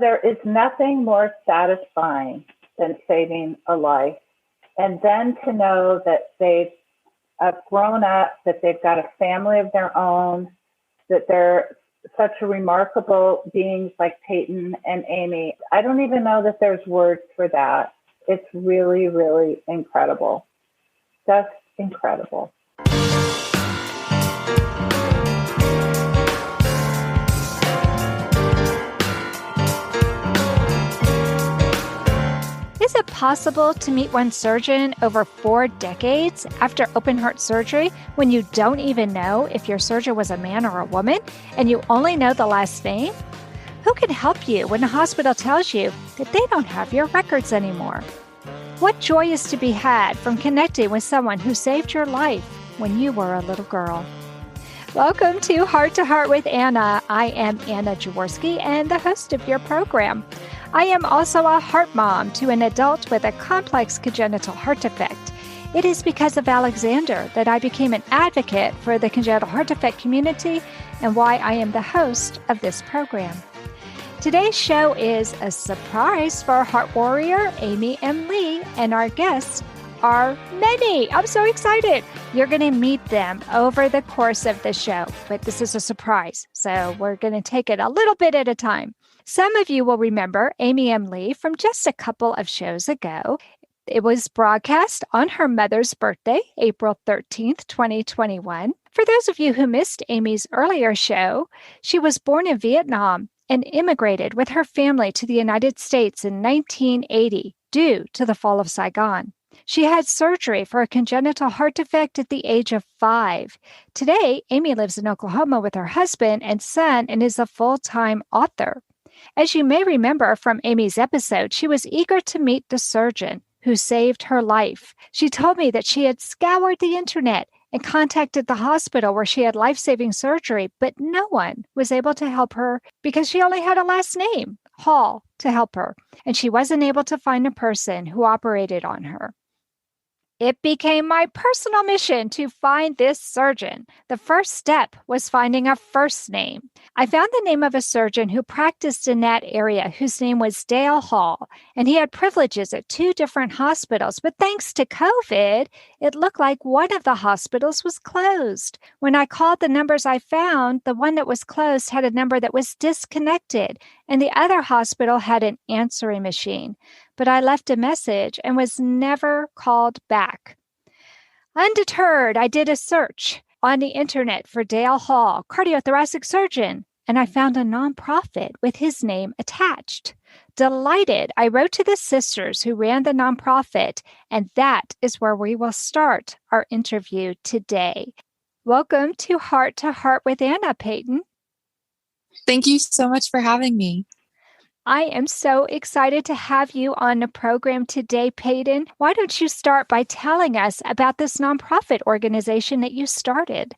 There is nothing more satisfying than saving a life. And then to know that they've grown up, that they've got a family of their own, that they're such a remarkable beings like Peyton and Amy. I don't even know that there's words for that. It's really, really incredible. Just incredible. Is it possible to meet one surgeon over 4 decades after open heart surgery when you don't even know if your surgeon was a man or a woman and you only know the last name? Who can help you when the hospital tells you that they don't have your records anymore? What joy is to be had from connecting with someone who saved your life when you were a little girl? Welcome to Heart with Anna. I am Anna Jaworski and the host of your program. I am also a heart mom to an adult with a complex congenital heart defect. It is because of Alexander that I became an advocate for the congenital heart defect community and why I am the host of this program. Today's show is a surprise for heart warrior Amy M. Lee, and our guests are many. I'm so excited. You're going to meet them over the course of the show, but this is a surprise, so we're going to take it a little bit at a time. Some of you will remember Amy M. Lee from just a couple of shows ago. It was broadcast on her mother's birthday, April 13th, 2021. For those of you who missed Amy's earlier show, she was born in Vietnam and immigrated with her family to the United States in 1980 due to the fall of Saigon. She had surgery for a congenital heart defect at the age of 5. Today, Amy lives in Oklahoma with her husband and son and is a full-time author. As you may remember from Amy's episode, she was eager to meet the surgeon who saved her life. She told me that she had scoured the internet and contacted the hospital where she had life-saving surgery, but no one was able to help her because she only had a last name, Hall, to help her, and she wasn't able to find a person who operated on her. It became my personal mission to find this surgeon. The first step was finding a first name. I found the name of a surgeon who practiced in that area whose name was Dale Hall, and he had privileges at 2 different hospitals. But thanks to COVID, it looked like one of the hospitals was closed. When I called the numbers I found, the one that was closed had a number that was disconnected, and the other hospital had an answering machine. But I left a message and was never called back. Undeterred, I did a search on the internet for Dale Hall, cardiothoracic surgeon, and I found a nonprofit with his name attached. Delighted, I wrote to the sisters who ran the nonprofit, and that is where we will start our interview today. Welcome to Heart with Anna, Peyton. Thank you so much for having me. I am so excited to have you on the program today, Peyton. Why don't you start by telling us about this nonprofit organization that you started?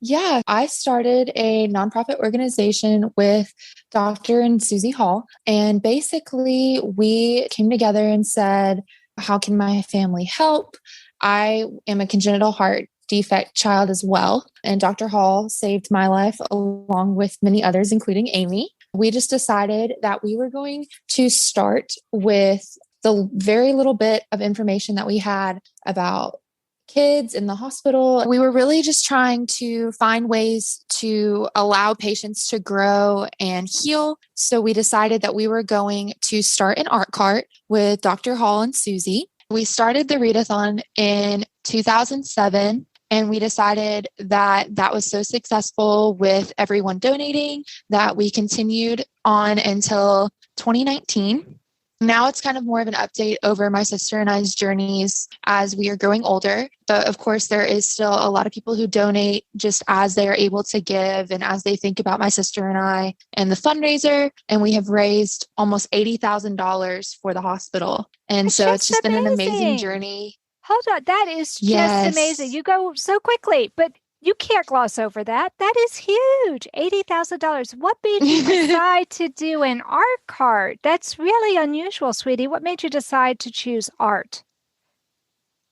Yeah, I started a nonprofit organization with Dr. and Susie Hall. And basically, we came together and said, how can my family help? I am a congenital heart defect child as well. And Dr. Hall saved my life along with many others, including Amy. We just decided that we were going to start with the very little bit of information that we had about kids in the hospital. We were really just trying to find ways to allow patients to grow and heal. So we decided that we were going to start an art cart with Dr. Hall and Susie. We started the readathon in 2007. And we decided that that was so successful with everyone donating that we continued on until 2019. Now it's kind of more of an update over my sister and I's journeys as we are growing older. But of course, there is still a lot of people who donate just as they are able to give and as they think about my sister and I and the fundraiser. And we have raised almost $80,000 for the hospital. And so it's just been an amazing journey. Hold on. That is just amazing. You go so quickly, but you can't gloss over that. That is huge. $80,000. What made you decide to do an art cart? That's really unusual, sweetie. What made you decide to choose art?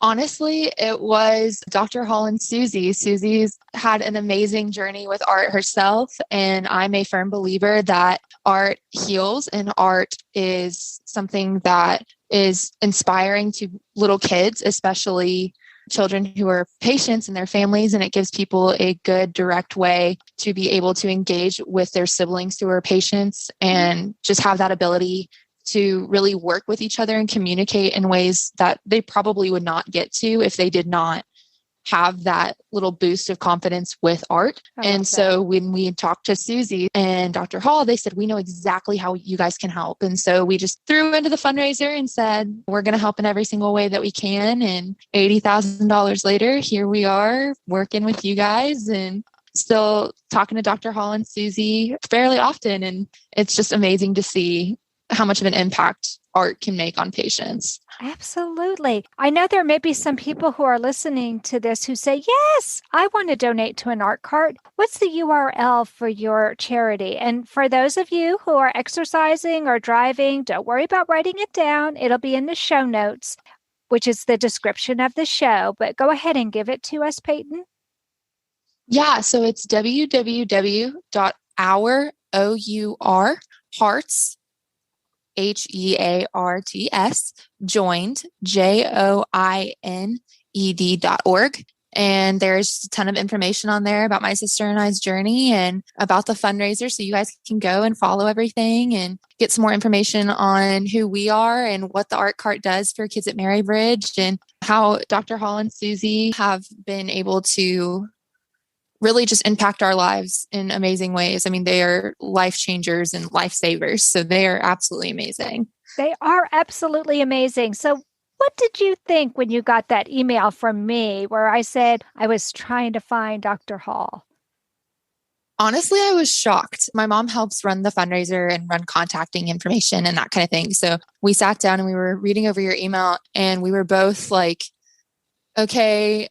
Honestly, it was Dr. Hall and Susie. Susie's had an amazing journey with art herself, and I'm a firm believer that art heals and art is something that is inspiring to little kids, especially children who are patients and their families, and it gives people a good direct way to be able to engage with their siblings who are patients and just have that ability to really work with each other and communicate in ways that they probably would not get to if they did not have that little boost of confidence with art. And so when we talked to Susie and Dr. Hall, they said, we know exactly how you guys can help. And so we just threw into the fundraiser and said, we're going to help in every single way that we can. And $80,000 later, here we are working with you guys and still talking to Dr. Hall and Susie fairly often. And it's just amazing to see how much of an impact art can make on patients. Absolutely. I know there may be some people who are listening to this who say, yes, I want to donate to an art cart. What's the URL for your charity? And for those of you who are exercising or driving, don't worry about writing it down. It'll be in the show notes, which is the description of the show. But go ahead and give it to us, Peyton. Yeah, so it's www.our HEARTS joined JOINED.org. And there's a ton of information on there about my sister and I's journey and about the fundraiser. So you guys can go and follow everything and get some more information on who we are and what the art cart does for kids at Marybridge and how Dr. Hall and Susie have been able to really just impact our lives in amazing ways. I mean, they are life changers and lifesavers. So they are absolutely amazing. They are absolutely amazing. So what did you think when you got that email from me where I said I was trying to find Dr. Hall? Honestly, I was shocked. My mom helps run the fundraiser and run contacting information and that kind of thing. So we sat down and we were reading over your email and we were both like, okay,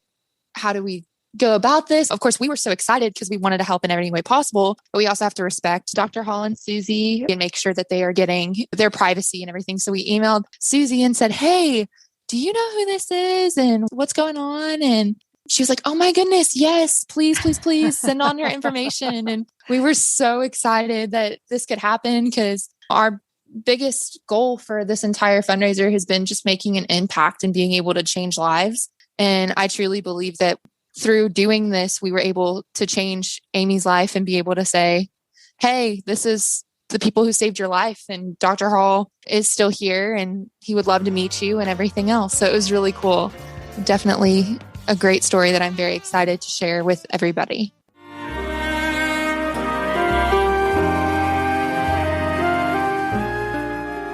how do we go about this? Of course, we were so excited because we wanted to help in every way possible, but we also have to respect Dr. Hall and Susie and make sure that they are getting their privacy and everything. So we emailed Susie and said, hey, do you know who this is and what's going on? And she was like, oh my goodness, yes, please, please, please send on your information. And we were so excited that this could happen because our biggest goal for this entire fundraiser has been just making an impact and being able to change lives. And I truly believe that through doing this, we were able to change Amy's life and be able to say, hey, this is the people who saved your life. And Dr. Hall is still here and he would love to meet you and everything else. So it was really cool. Definitely a great story that I'm very excited to share with everybody.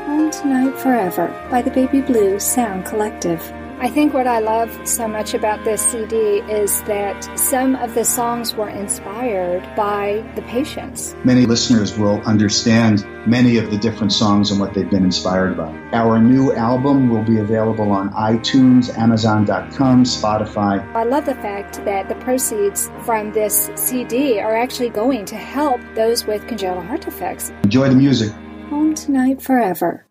Home Tonight Forever by the Baby Blue Sound Collective. I think what I love so much about this CD is that some of the songs were inspired by the patients. Many listeners will understand many of the different songs and what they've been inspired by. Our new album will be available on iTunes, Amazon.com, Spotify. I love the fact that the proceeds from this CD are actually going to help those with congenital heart defects. Enjoy the music. Home Tonight Forever.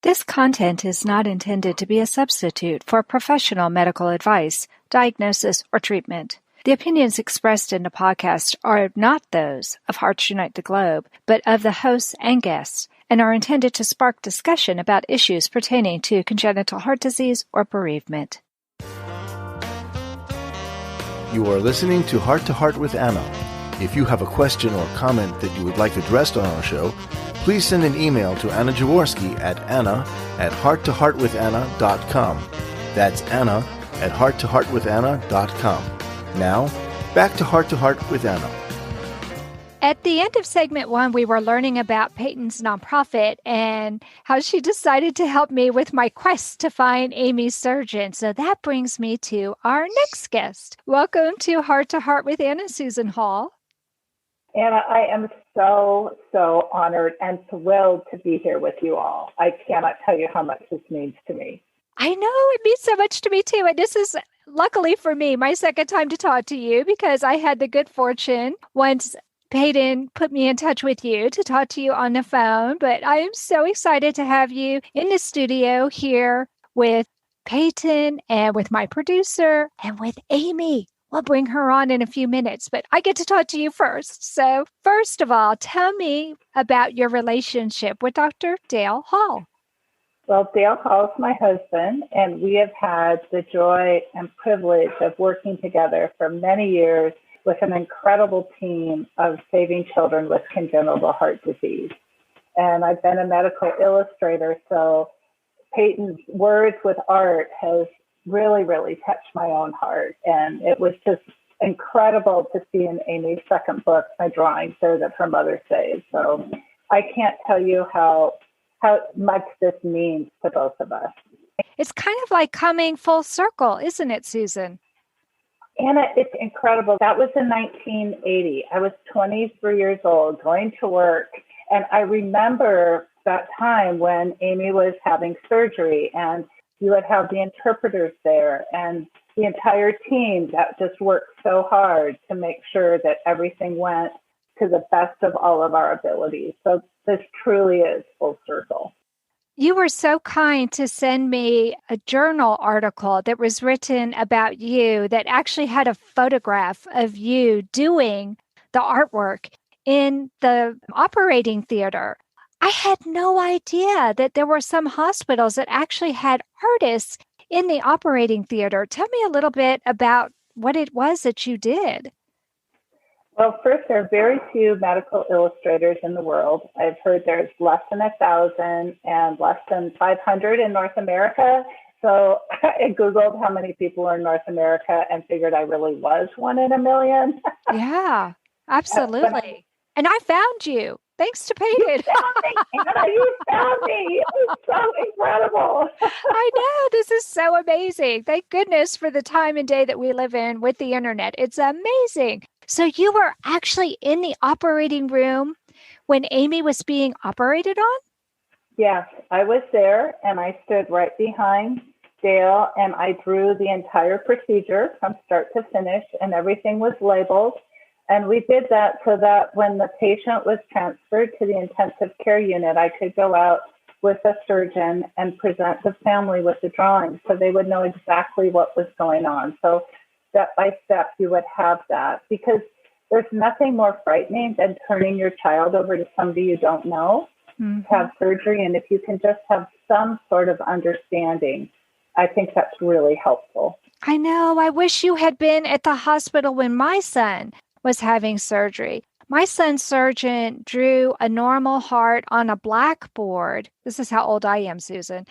This content is not intended to be a substitute for professional medical advice, diagnosis, or treatment. The opinions expressed in the podcast are not those of Hearts Unite the Globe, but of the hosts and guests, and are intended to spark discussion about issues pertaining to congenital heart disease or bereavement. You are listening to Heart with Anna. If you have a question or comment that you would like addressed on our show, please send an email to Anna Jaworski at anna@hearttoheartwithanna.com. That's anna@hearttoheartwithanna.com. Now, back to Heart with Anna. At the end of segment 1, we were learning about Peyton's nonprofit and how she decided to help me with my quest to find Amy's surgeon. So that brings me to our next guest. Welcome to Heart with Anna, Susan Hall. Anna, I am so honored and thrilled to be here with you all. I cannot tell you how much this means to me. I know it means so much to me too. And this is, luckily for me, my second time to talk to you because I had the good fortune once Peyton put me in touch with you to talk to you on the phone, but I am so excited to have you in the studio here with Peyton and with my producer and with Amy. We'll bring her on in a few minutes, but I get to talk to you first. So, first of all, tell me about your relationship with Dr. Dale Hall. Well, Dale Hall is my husband, and we have had the joy and privilege of working together for many years with an incredible team of saving children with congenital heart disease. And I've been a medical illustrator, so Peyton's words with art has really, really touched my own heart. And it was just incredible to see in Amy's second book, my drawings there that her mother saved. So I can't tell you how much this means to both of us. It's kind of like coming full circle, isn't it, Susan? Anna, it's incredible. That was in 1980. I was 23 years old, going to work. And I remember that time when Amy was having surgery, and you would have the interpreters there and the entire team that just worked so hard to make sure that everything went to the best of all of our abilities. So this truly is full circle. You were so kind to send me a journal article that was written about you that actually had a photograph of you doing the artwork in the operating theater. I had no idea that there were some hospitals that actually had artists in the operating theater. Tell me a little bit about what it was that you did. Well, first, there are very few medical illustrators in the world. I've heard there's less than 1,000 and less than 500 in North America. So I Googled how many people are in North America and figured I really was one in a million. Yeah, absolutely. And I found you. Thanks to Peyton. You found me, Anna. You found me. It was so incredible. I know. This is so amazing. Thank goodness for the time and day that we live in with the internet. It's amazing. So you were actually in the operating room when Amy was being operated on? Yes, I was there, and I stood right behind Dale, and I drew the entire procedure from start to finish, and everything was labeled. And we did that so that when the patient was transferred to the intensive care unit, I could go out with a surgeon and present the family with the drawings so they would know exactly what was going on. So step by step, you would have that, because there's nothing more frightening than turning your child over to somebody you don't know to have surgery. And if you can just have some sort of understanding, I think that's really helpful. I know. I wish you had been at the hospital when my son was having surgery. My son's surgeon drew a normal heart on a blackboard. This is how old I am, Susan.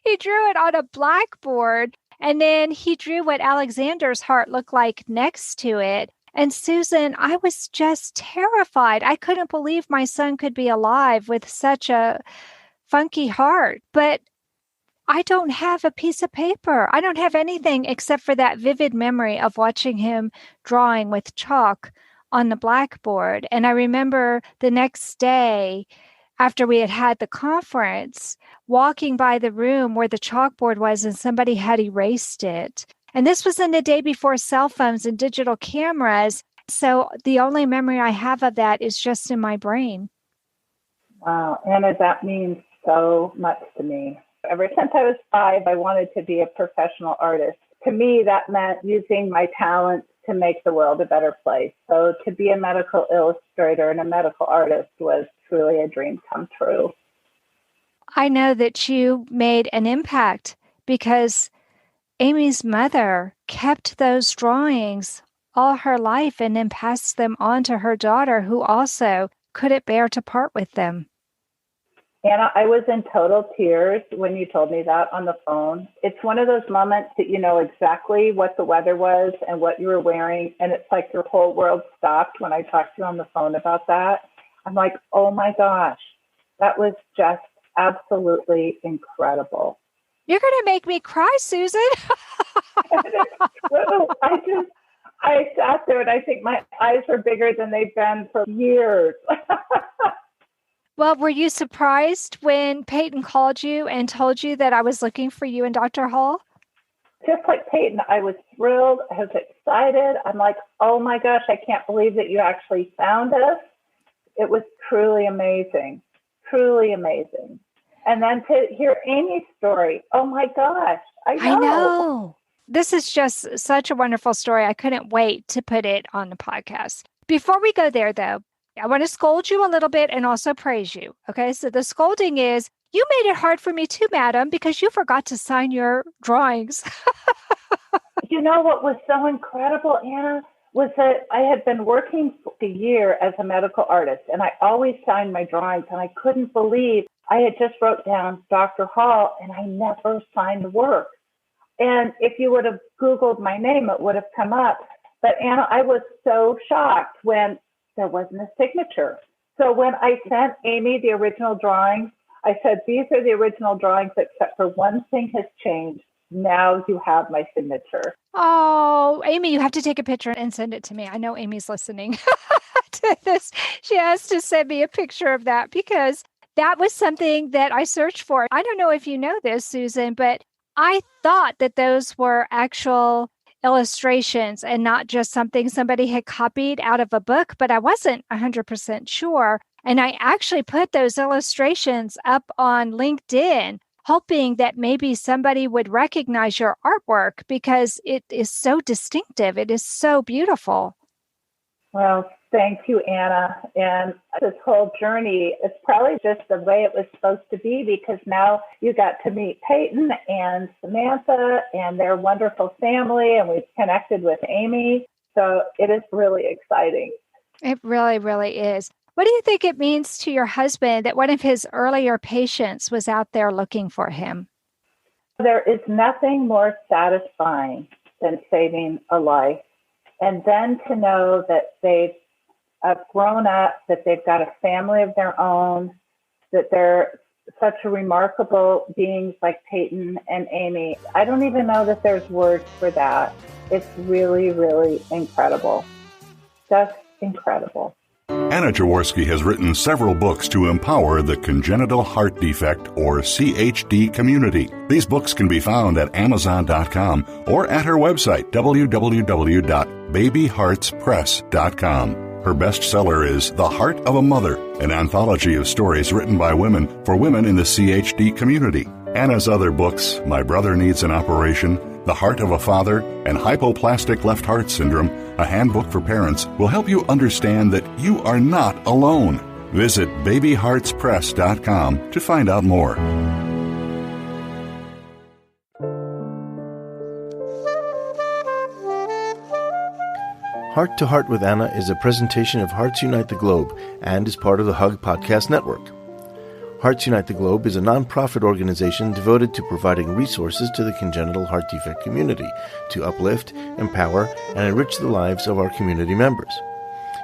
He drew it on a blackboard, and then he drew what Alexander's heart looked like next to it. And Susan, I was just terrified. I couldn't believe my son could be alive with such a funky heart. But I don't have a piece of paper. I don't have anything except for that vivid memory of watching him drawing with chalk on the blackboard. And I remember the next day, after we had the conference, walking by the room where the chalkboard was, and somebody had erased it. And this was in the day before cell phones and digital cameras. So the only memory I have of that is just in my brain. Wow, Anna, that means so much to me. Ever since I was 5, I wanted to be a professional artist. To me, that meant using my talents to make the world a better place. So to be a medical illustrator and a medical artist was truly a dream come true. I know that you made an impact because Amy's mother kept those drawings all her life and then passed them on to her daughter, who also couldn't bear to part with them. Anna, I was in total tears when you told me that on the phone. It's one of those moments that you know exactly what the weather was and what you were wearing, and it's like your whole world stopped when I talked to you on the phone about that. I'm like, oh my gosh, that was just absolutely incredible. You're going to make me cry, Susan. It's true. I sat there and I think my eyes were bigger than they've been for years. Well, were you surprised when Peyton called you and told you that I was looking for you and Dr. Hall? Just like Peyton, I was thrilled. I was excited. I'm like, oh my gosh, I can't believe that you actually found us. It was truly amazing, truly amazing. And then to hear Amy's story, oh my gosh, I know. This is just such a wonderful story. I couldn't wait to put it on the podcast. Before we go there, though, I want to scold you a little bit and also praise you. Okay, so the scolding is, you made it hard for me too, madam, because you forgot to sign your drawings. You know what was so incredible, Anna, was that I had been working for a year as a medical artist, and I always signed my drawings, and I couldn't believe I had just wrote down Dr. Hall, and I never signed the work. And if you would have Googled my name, it would have come up. But Anna, I was so shocked when there wasn't a signature. So when I sent Amy the original drawings, I said, these are the original drawings, except for one thing has changed. Now you have my signature. Oh, Amy, you have to take a picture and send it to me. I know Amy's listening to this. She has to send me a picture of that because that was something that I searched for. I don't know if you know this, Susan, but I thought that those were actual illustrations and not just something somebody had copied out of a book, but I wasn't 100% sure. And I actually put those illustrations up on LinkedIn, hoping that maybe somebody would recognize your artwork because it is so distinctive. It is so beautiful. Well, thank you, Anna. And this whole journey, it's probably just the way it was supposed to be because now you got to meet Peyton and Samantha and their wonderful family, and we've connected with Amy. So it is really exciting. It really, really is. What do you think it means to your husband that one of his earlier patients was out there looking for him? There is nothing more satisfying than saving a life. And then to know that they've grown up, that they've got a family of their own, that they're such a remarkable beings like Peyton and Amy. I don't even know that there's words for that. It's really, really incredible. Just incredible. Anna Jaworski has written several books to empower the congenital heart defect, or CHD, community. These books can be found at Amazon.com or at her website, www.babyheartspress.com. Her bestseller is The Heart of a Mother, an anthology of stories written by women for women in the CHD community. Anna's other books, My Brother Needs an Operation, The Heart of a Father, and Hypoplastic Left Heart Syndrome, a handbook for parents, will help you understand that you are not alone. Visit babyheartspress.com to find out more. Heart to Heart with Anna is a presentation of Hearts Unite the Globe and is part of the Hug Podcast Network. Hearts Unite the Globe is a nonprofit organization devoted to providing resources to the congenital heart defect community to uplift, empower, and enrich the lives of our community members.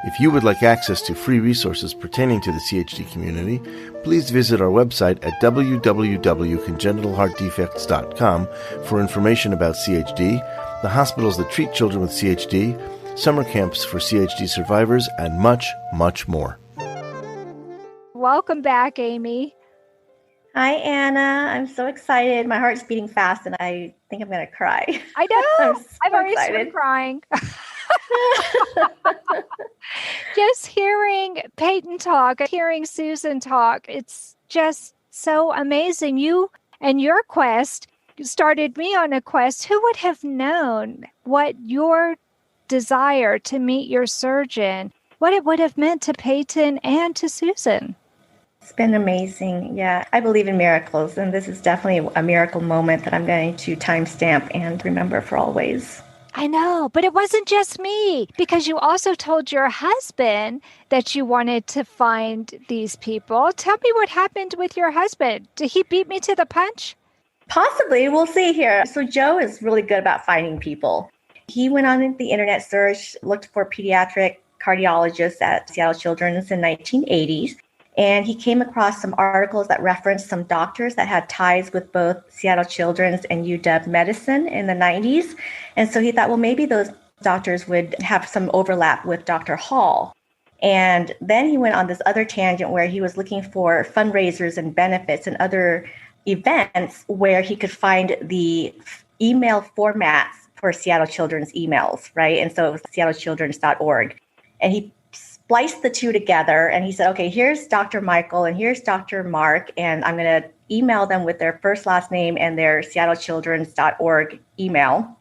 If you would like access to free resources pertaining to the CHD community, please visit our website at www.congenitalheartdefects.com for information about CHD, the hospitals that treat children with CHD, summer camps for CHD survivors, and much, much more. Welcome back, Amy. Hi, Anna. I'm so excited. My heart's beating fast, and I think I'm going to cry. I know. I've already excited. started crying. Just hearing Peyton talk, hearing Susan talk, it's just so amazing. You and your quest started me on a quest. Who would have known what your desire to meet your surgeon, what it would have meant to Peyton and to Susan? It's been amazing. Yeah, I believe in miracles, and this is definitely a miracle moment that I'm going to timestamp and remember for always. I know, but it wasn't just me, because you also told your husband that you wanted to find these people. Tell me what happened with your husband. Did he beat me to the punch? Possibly. We'll see here. So Joe is really good about finding people. He went on the internet search, looked for pediatric cardiologists at Seattle Children's in the 1980s. And he came across some articles that referenced some doctors that had ties with both Seattle Children's and UW Medicine in the 90s. And so he thought, well, maybe those doctors would have some overlap with Dr. Hall. And then he went on this other tangent where he was looking for fundraisers and benefits and other events where he could find the email formats for Seattle Children's emails, right? And so it was seattlechildrens.org. And he spliced the two together and he said, okay, here's Dr. Michael and here's Dr. Mark, and I'm going to email them with their first, last name and their seattlechildrens.org email.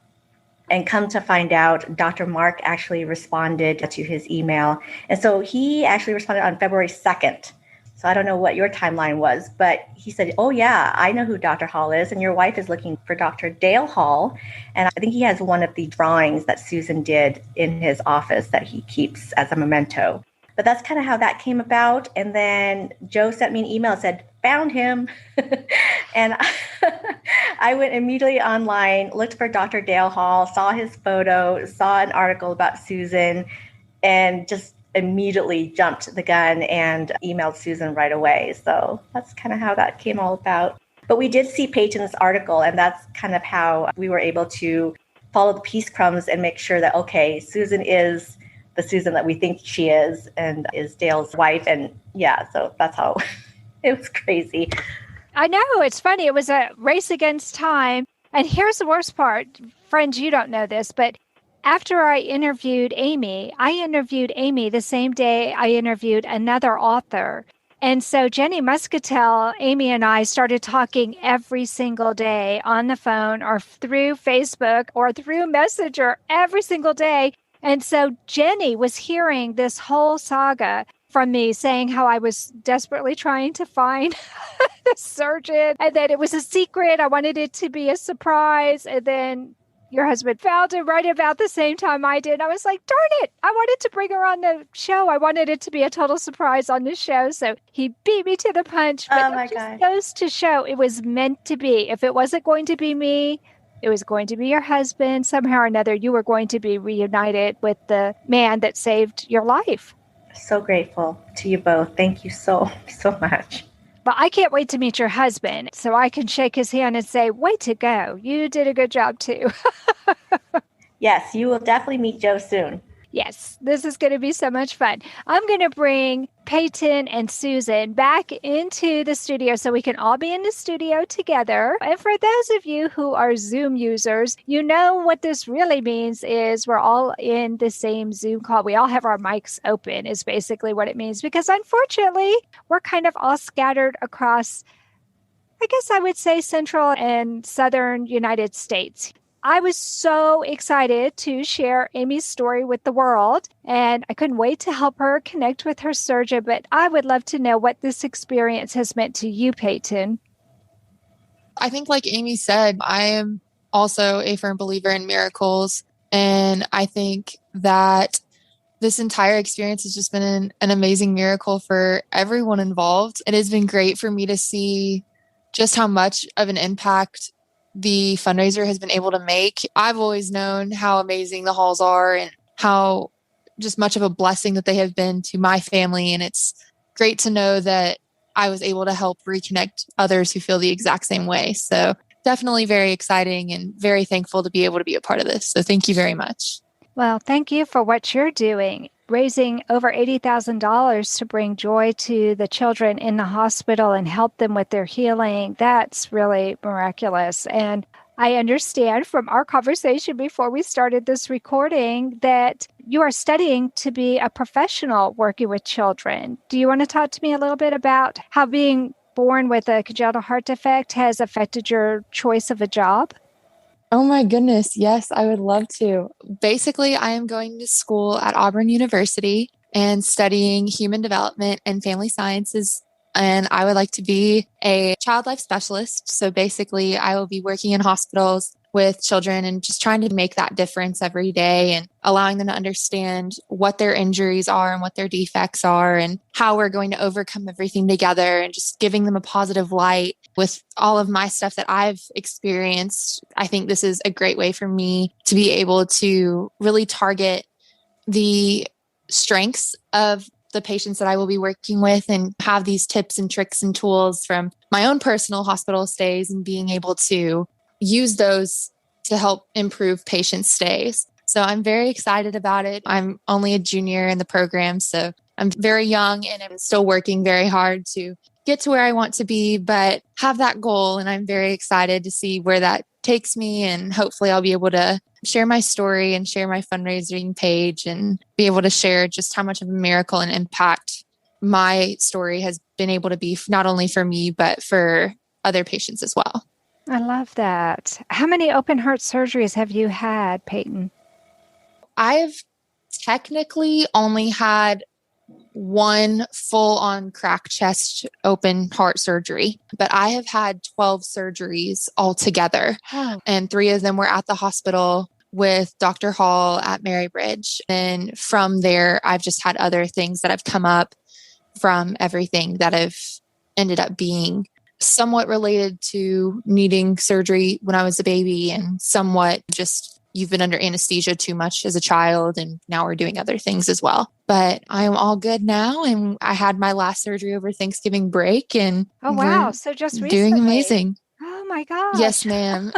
And come to find out, Dr. Mark actually responded to his email. And so he actually responded on February 2nd. So I don't know what your timeline was, but he said, oh yeah, I know who Dr. Hall is. And your wife is looking for Dr. Dale Hall. And I think he has one of the drawings that Susan did in his office that he keeps as a memento. But that's kind of how that came about. And then Joe sent me an email and said, found him. And I went immediately online, looked for Dr. Dale Hall, saw his photo, saw an article about Susan, and just immediately jumped the gun and emailed Susan right away. So that's kind of how that came all about. But we did see Peyton's article, and that's kind of how we were able to follow the peace crumbs and make sure that, okay, Susan is the Susan that we think she is and is Dale's wife. And yeah, so that's how it was crazy. I know. It's funny. It was a race against time. And here's the worst part. Friends, you don't know this, but after I interviewed Amy the same day I interviewed another author. And so Jenny Muscatel, Amy and I started talking every single day on the phone or through Facebook or through Messenger every single day. And so Jenny was hearing this whole saga from me, saying how I was desperately trying to find the surgeon and that it was a secret. I wanted it to be a surprise. And then your husband found him right about the same time I did. I was like, darn it, I wanted to bring her on the show. I wanted it to be a total surprise on the show. So he beat me to the punch. But it just goes to show it was meant to be. If it wasn't going to be me, it was going to be your husband. Somehow or another, you were going to be reunited with the man that saved your life. So grateful to you both. Thank you so much. But I can't wait to meet your husband so I can shake his hand and say, way to go. You did a good job too. Yes, you will definitely meet Joe soon. Yes, this is going to be so much fun. I'm going to bring Peyton and Susan back into the studio so we can all be in the studio together. And for those of you who are Zoom users, you know what this really means is we're all in the same Zoom call. We all have our mics open is basically what it means, because unfortunately, we're kind of all scattered across, I guess I would say, central and southern United States. I was so excited to share Amy's story with the world, and I couldn't wait to help her connect with her surgeon, but I would love to know what this experience has meant to you, Peyton. I think like Amy said, I am also a firm believer in miracles, and I think that this entire experience has just been an amazing miracle for everyone involved. It has been great for me to see just how much of an impact the fundraiser has been able to make. I've always known how amazing the Halls are and how just much of a blessing that they have been to my family. And it's great to know that I was able to help reconnect others who feel the exact same way. So definitely very exciting and very thankful to be able to be a part of this. So thank you very much. Well, thank you for what you're doing, raising over $80,000 to bring joy to the children in the hospital and help them with their healing. That's really miraculous. And I understand from our conversation before we started this recording that you are studying to be a professional working with children. Do you want to talk to me a little bit about how being born with a congenital heart defect has affected your choice of a job? Oh my goodness. Yes, I would love to. Basically, I am going to school at Auburn University and studying human development and family sciences. And I would like to be a child life specialist. So basically, I will be working in hospitals with children and just trying to make that difference every day and allowing them to understand what their injuries are and what their defects are and how we're going to overcome everything together and just giving them a positive light with all of my stuff that I've experienced. I think this is a great way for me to be able to really target the strengths of the patients that I will be working with and have these tips and tricks and tools from my own personal hospital stays and being able to use those to help improve patient stays. So I'm very excited about it. I'm only a junior in the program, so I'm very young and I'm still working very hard to get to where I want to be, but have that goal. And I'm very excited to see where that takes me. And hopefully I'll be able to share my story and share my fundraising page and be able to share just how much of a miracle and impact my story has been able to be, not only for me, but for other patients as well. I love that. How many open heart surgeries have you had, Peyton? I've technically only had one full on crack chest open heart surgery, but I have had 12 surgeries altogether. Oh. And 3 of them were at the hospital with Dr. Hall at Marybridge. And from there, I've just had other things that have come up from everything that have ended up being somewhat related to needing surgery when I was a baby, and somewhat just you've been under anesthesia too much as a child, and now we're doing other things as well. But I'm all good now, and I had my last surgery over Thanksgiving break, and oh wow, so just recently. Doing amazing. Oh my gosh. Yes, ma'am.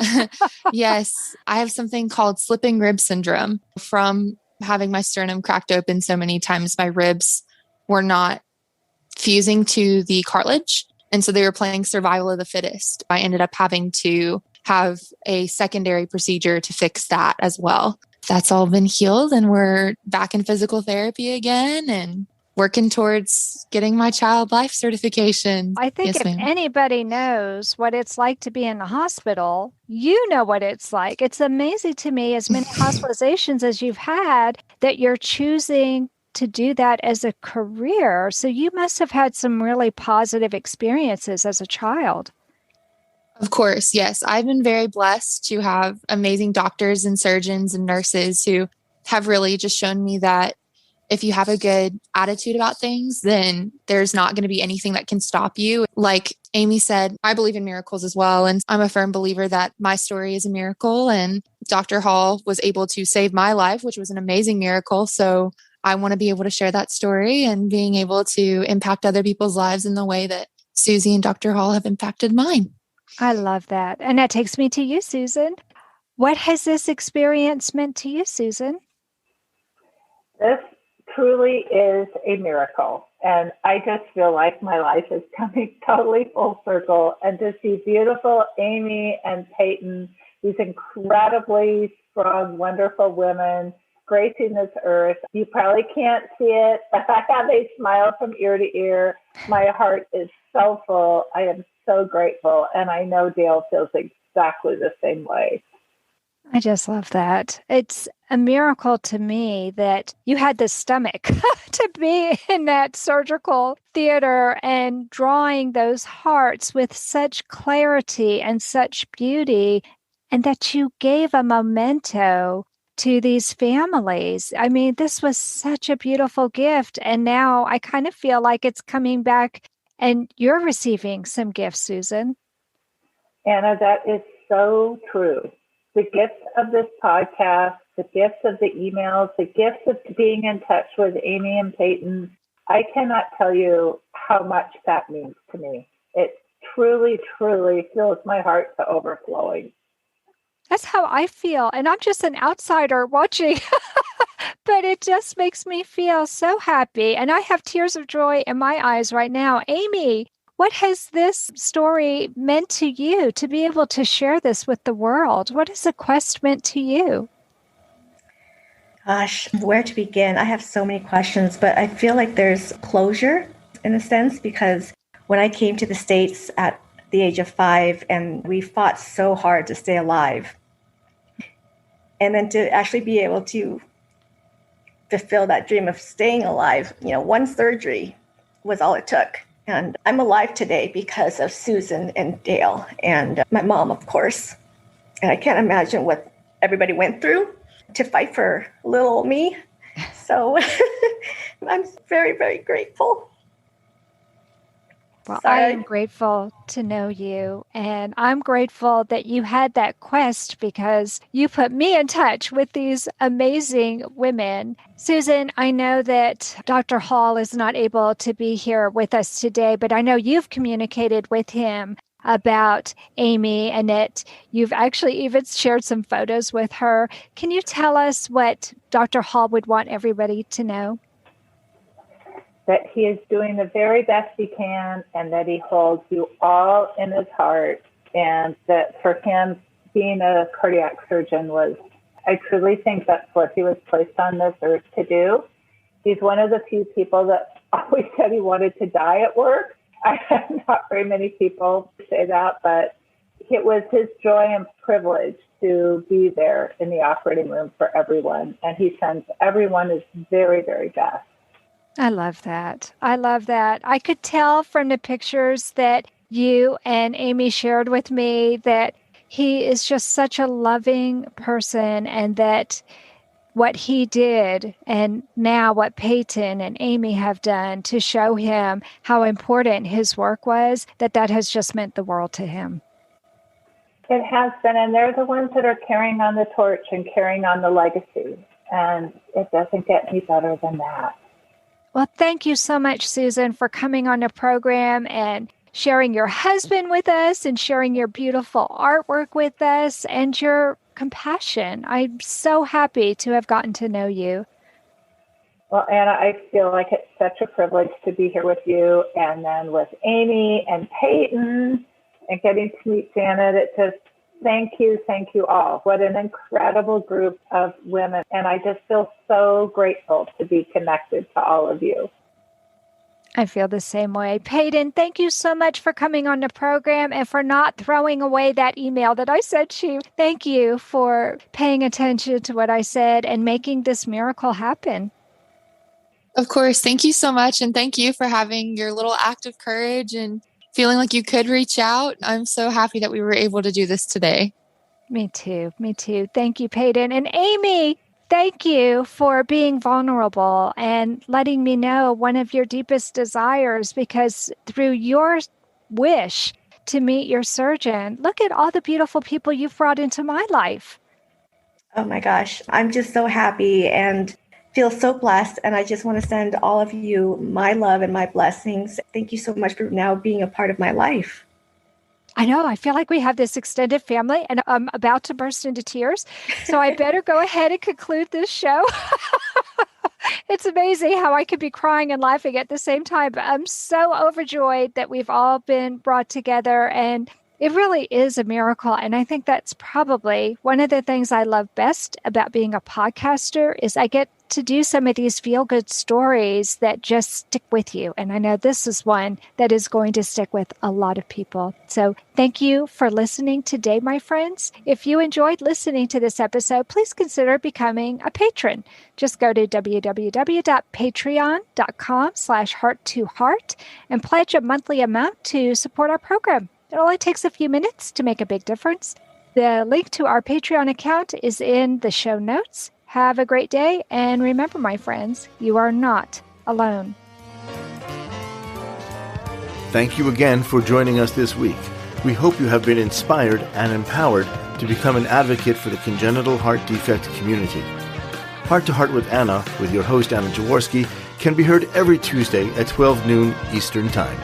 Yes, I have something called slipping rib syndrome from having my sternum cracked open so many times. My ribs were not fusing to the cartilage, and so they were playing survival of the fittest. I ended up having to have a secondary procedure to fix that as well. That's all been healed, and we're back in physical therapy again and working towards getting my child life certification. I think yes, if ma'am. anybody knows what it's like to be in the hospital, you know what it's like. It's amazing to me, as many hospitalizations as you've had, that you're choosing to do that as a career. So you must have had some really positive experiences as a child. Of course, yes. I've been very blessed to have amazing doctors and surgeons and nurses who have really just shown me that if you have a good attitude about things, then there's not going to be anything that can stop you. Like Amy said, I believe in miracles as well. And I'm a firm believer that my story is a miracle. And Dr. Hall was able to save my life, which was an amazing miracle. So I want to be able to share that story and being able to impact other people's lives in the way that Susie and Dr. Hall have impacted mine. I love that. And that takes me to you, Susan. What has this experience meant to you, Susan? This truly is a miracle. And I just feel like my life is coming totally full circle. And to see beautiful Amy and Peyton, these incredibly strong, wonderful women gracing this earth. You probably can't see it, but I have a smile from ear to ear. My heart is so full. I am so grateful. And I know Dale feels exactly the same way. I just love that. It's a miracle to me that you had the stomach to be in that surgical theater and drawing those hearts with such clarity and such beauty, and that you gave a memento to these families. I mean, this was such a beautiful gift. And now I kind of feel like it's coming back and you're receiving some gifts, Susan. Anna, that is so true. The gifts of this podcast, the gifts of the emails, the gifts of being in touch with Amy and Peyton, I cannot tell you how much that means to me. It truly, truly fills my heart to overflowing. That's how I feel. And I'm just an outsider watching, but it just makes me feel so happy. And I have tears of joy in my eyes right now. Amy, what has this story meant to you to be able to share this with the world? What has the quest meant to you? Gosh, where to begin? I have so many questions, but I feel like there's closure in a sense, because when I came to the States at the age of 5, and we fought so hard to stay alive, and then to actually be able to fulfill that dream of staying alive, one surgery was all it took. And I'm alive today because of Susan and Dale and my mom, of course. And I can't imagine what everybody went through to fight for little old me. So I'm very, very grateful. Well, Sorry. I am grateful to know you, and I'm grateful that you had that quest because you put me in touch with these amazing women. Susan, I know that Dr. Hall is not able to be here with us today, but I know you've communicated with him about Amy and that you've actually even shared some photos with her. Can you tell us what Dr. Hall would want everybody to know? That he is doing the very best he can and that he holds you all in his heart, and that for him, being a cardiac surgeon I truly think that's what he was placed on this earth to do. He's one of the few people that always said he wanted to die at work. Not very many people say that, but it was his joy and privilege to be there in the operating room for everyone. And he sends everyone his very, very best. I love that. I love that. I could tell from the pictures that you and Amy shared with me that he is just such a loving person, and that what he did and now what Peyton and Amy have done to show him how important his work was, that has just meant the world to him. It has been, and they're the ones that are carrying on the torch and carrying on the legacy. And it doesn't get any better than that. Well, thank you so much, Susan, for coming on the program and sharing your husband with us and sharing your beautiful artwork with us and your compassion. I'm so happy to have gotten to know you. Well, Anna, I feel like it's such a privilege to be here with you, and then with Amy and Peyton, and getting to meet Janet. It just, thank you all. What an incredible group of women. And I just feel so grateful to be connected to all of you. I feel the same way. Peyton, thank you so much for coming on the program and for not throwing away that email that I sent to you. Thank you for paying attention to what I said and making this miracle happen. Of course. Thank you so much. And thank you for having your little act of courage and feeling like you could reach out. I'm so happy that we were able to do this today. Me too. Thank you, Peyton. And Amy, thank you for being vulnerable and letting me know one of your deepest desires, because through your wish to meet your surgeon, look at all the beautiful people you've brought into my life. Oh my gosh, I'm just so happy and feel so blessed. And I just want to send all of you my love and my blessings. Thank you so much for now being a part of my life. I know. I feel like we have this extended family, and I'm about to burst into tears. So I better go ahead and conclude this show. It's amazing how I could be crying and laughing at the same time. But I'm so overjoyed that we've all been brought together, and it really is a miracle. And I think that's probably one of the things I love best about being a podcaster is I get to do some of these feel-good stories that just stick with you. And I know this is one that is going to stick with a lot of people. So thank you for listening today, my friends. If you enjoyed listening to this episode, please consider becoming a patron. Just go to www.patreon.com/heart2heart and pledge a monthly amount to support our program. It only takes a few minutes to make a big difference. The link to our Patreon account is in the show notes. Have a great day, and remember, my friends, you are not alone. Thank you again for joining us this week. We hope you have been inspired and empowered to become an advocate for the congenital heart defect community. Heart to Heart with Anna, with your host Anna Jaworski, can be heard every Tuesday at 12 noon Eastern Time.